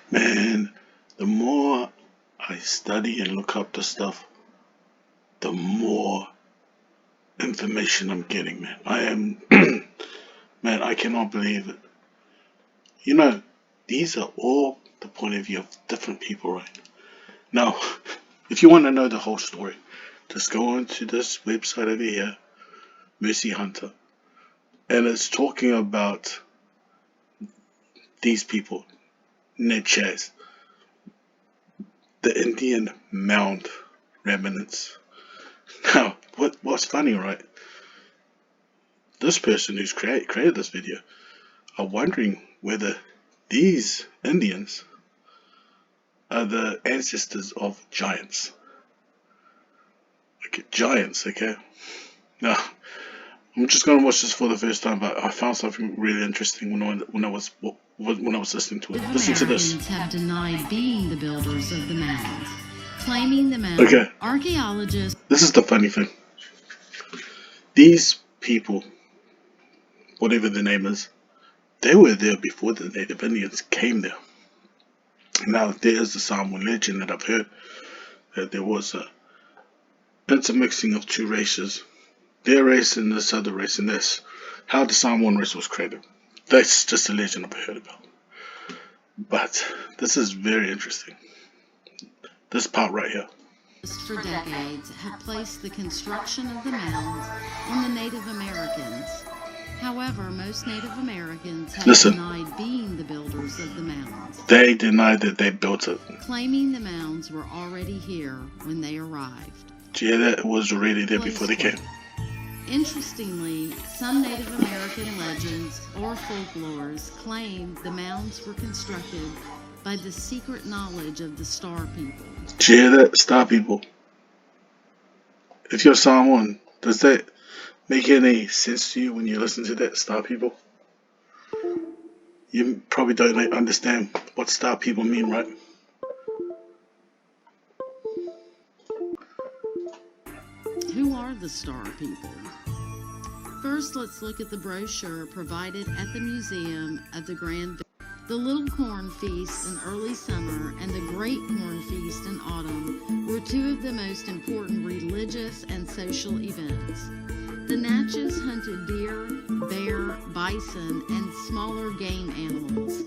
Man, the more I study and look up the stuff, the more information I'm getting, man. I am, man, I cannot believe it. You know, these are all the point of view of different people, right? Now, if you want to know the whole story, just go onto this website over here, Mercy Hunter, and it's talking about these people, Ned Chaz, the Indian mound remnants. Now, what's funny, right? This person who's created this video are wondering whether these Indians are the ancestors of giants. Okay, giants, okay? Now, I'm just gonna watch this for the first time, but I found something really interesting when I was listening to it. Listen to this. Americans have denied being the builders of the mounds, claiming the mound. Okay. Archaeologists. This is the funny thing. These people, whatever their name is, they were there before the native Indians came there. Now, there's the Samoan legend that I've heard that there was a intermixing of two races, their race and this other race, and this, how the Samoan race was created. That's just a legend I've heard about. But this is very interesting. This part right here. For decades have placed the construction of the mounds on the Native Americans. However, most Native Americans have denied being the builders of the mounds. They denied that they built it, claiming the mounds were already here when they arrived. Yeah, that was already there before they came. Interestingly, some Native American legends or folklores claim the mounds were constructed by the secret knowledge of the Star People. Yeah, that Star People. If you're Samoan, does that make any sense to you when you listen to that, Star People? You probably don't understand what Star People mean, right? Who are the Star People? First, let's look at the brochure provided at the Museum of the Grand. The Little Corn Feast in early summer and the Great Corn Feast in autumn were two of the most important religious and social events. The Natchez hunted deer, bear, bison, and smaller game animals,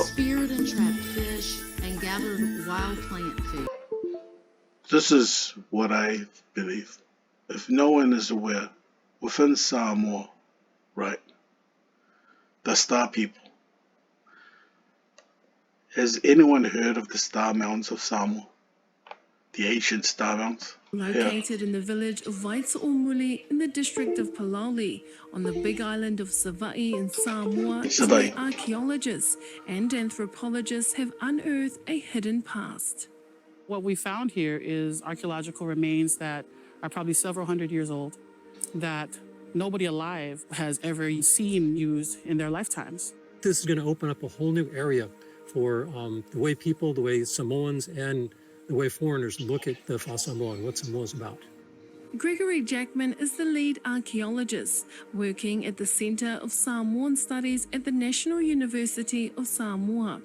speared and trapped fish, and gathered wild plant food. This is what I believe. If no one is aware, within Samoa, right, the Star People, has anyone heard of the Star Mounds of Samoa? The ancient Star Mounds? Located in the village of Vaitsaomuli in the district of Palauli on the big island of Savaii in Samoa, is where archaeologists and anthropologists have unearthed a hidden past. What we found here is archaeological remains that are probably several hundred years old that nobody alive has ever seen used in their lifetimes. This is going to open up a whole new area for the way people, the way Samoans, and the way foreigners look at the Samoa and what Samoa is about. Gregory Jackman is the lead archaeologist working at the Center of Samoan Studies at the National University of Samoa.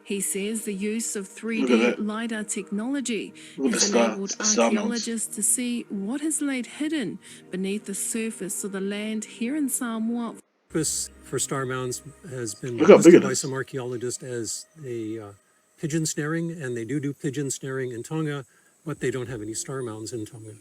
He says the use of 3D LiDAR technology has enabled archaeologists to see what has laid hidden beneath the surface of the land here in Samoa. Purpose for star mounds has been listed by some archaeologists as a pigeon snaring, and they do pigeon snaring in Tonga, but they don't have any star mounds in Tonga.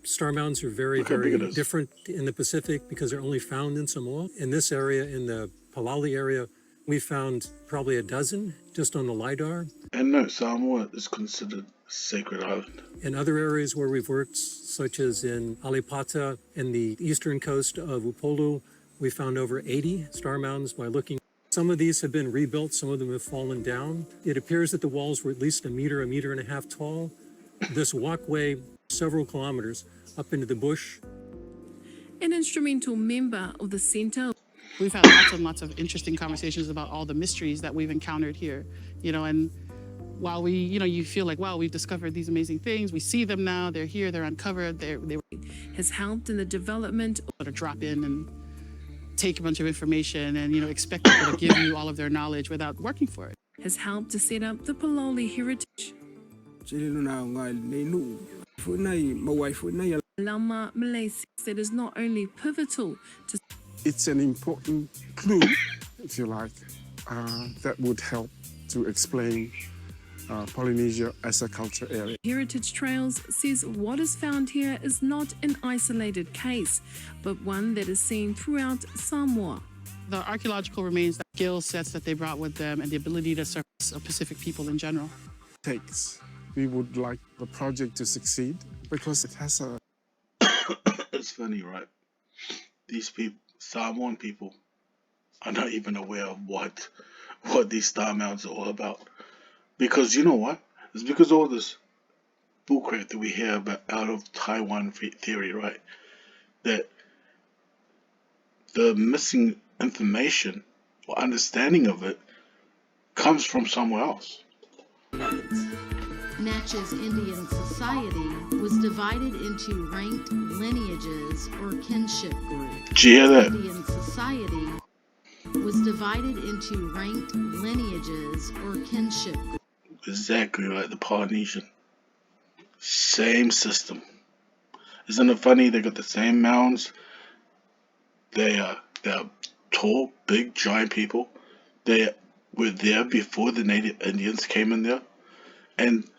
Star mounds are very different in the Pacific because they're only found in Samoa. In this area, in the Palauli area, we found probably a dozen just on the LiDAR. And no, Samoa is considered a sacred island. In other areas where we've worked, such as in Alipata and the eastern coast of Upolu, we found over 80 star mounds by looking. Some of these have been rebuilt, some of them have fallen down. It appears that the walls were at least a meter and a half tall. This walkway, several kilometers up into the bush. An instrumental member of the center. We've had lots and lots of interesting conversations about all the mysteries that we've encountered here, and while we, you feel like, wow, we've discovered these amazing things, we see them now, they're here, they're uncovered, they has helped in the development of to drop in and take a bunch of information and, expect people to give you all of their knowledge without working for it. has helped to set up the Paloli Heritage. Lama Malay says that is not only pivotal to It's an important clue, if you like, that would help to explain Polynesia as a culture area. Heritage Trails says what is found here is not an isolated case, but one that is seen throughout Samoa. The archaeological remains, the skill sets that they brought with them, and the ability to serve Pacific people in general. We would like the project to succeed because it has a... It's funny, right? These people, Samoan people, are not even aware of what these star mounds are all about. Because you know what? It's because all this bullcrap that we hear about out of Taiwan theory, right? That the missing information or understanding of it comes from somewhere else. Natchez Indian society was divided into ranked lineages or kinship groups. Did you hear that? Indian society was divided into ranked lineages or kinship groups. Exactly like the Polynesian. Same system. Isn't it funny? They got the same mounds. They're tall, big, giant people. They were there before the native Indians came in there. And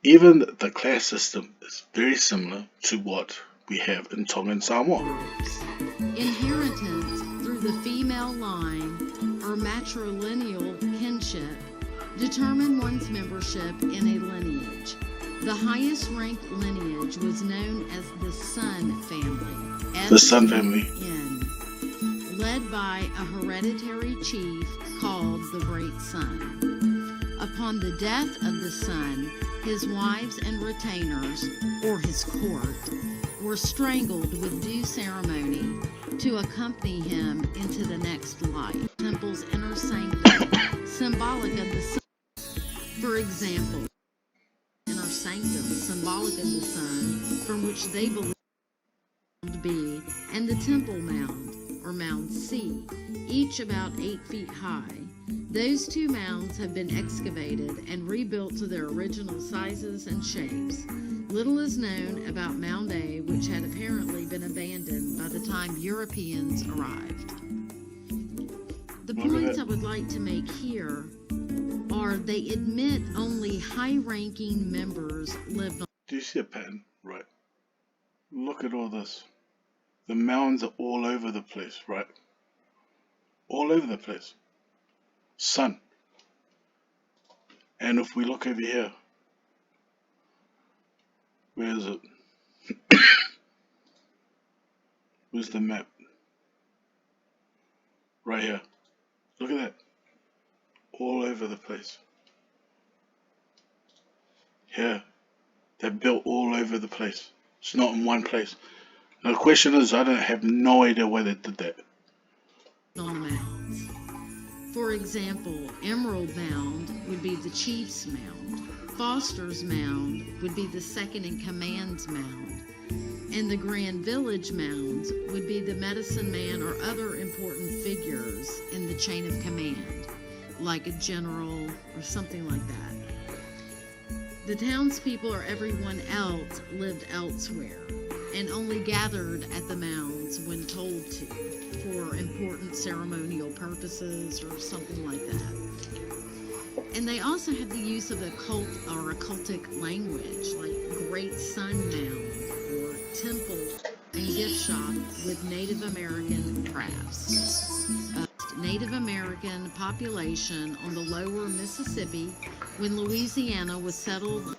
even the class system is very similar to what we have in Tonga and Samoa. Inheritance through the female line or matrilineal kinship determine one's membership in a lineage. The highest ranked lineage was known as the Sun family. The Sun family. S-U-N, led by a hereditary chief called the Great Sun. Upon the death of the Sun, his wives and retainers, or his court, were strangled with due ceremony to accompany him into the next life. Temple's inner sanctum, symbolic of the sun. For example, inner sanctum, symbolic of the sun, from which they believed B, and the Temple Mound, or Mound C, each about 8 feet high. Those two mounds have been excavated and rebuilt to their original sizes and shapes. Little is known about Mound A, which had apparently been abandoned by the time Europeans arrived. The points I would like to make here are they admit only high-ranking members lived on. Do you see a pattern? Right. Look at all this. The mounds are all over the place, right? All over the place. Sun. And if we look over here, where is it? Where's the map? Right here. Look at that. All over the place. Here. They're built all over the place. It's not in one place. Now the question is, I don't have no idea why they did that. On mounds. For example, Emerald Mound would be the Chief's Mound. Foster's Mound would be the second in command's mound. And the Grand Village Mounds would be the medicine man or other important figures in the chain of command, like a general or something like that. The townspeople or everyone else lived elsewhere and only gathered at the mounds when told to for important ceremonial purposes or something like that. And they also have the use of a cult or occultic language like Great Sun Mound or Temple and gift shop with Native American crafts. Native American population on the lower Mississippi when Louisiana was settled.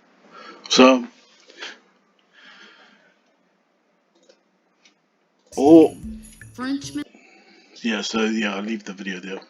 So, Frenchmen. Yeah, I'll leave the video there.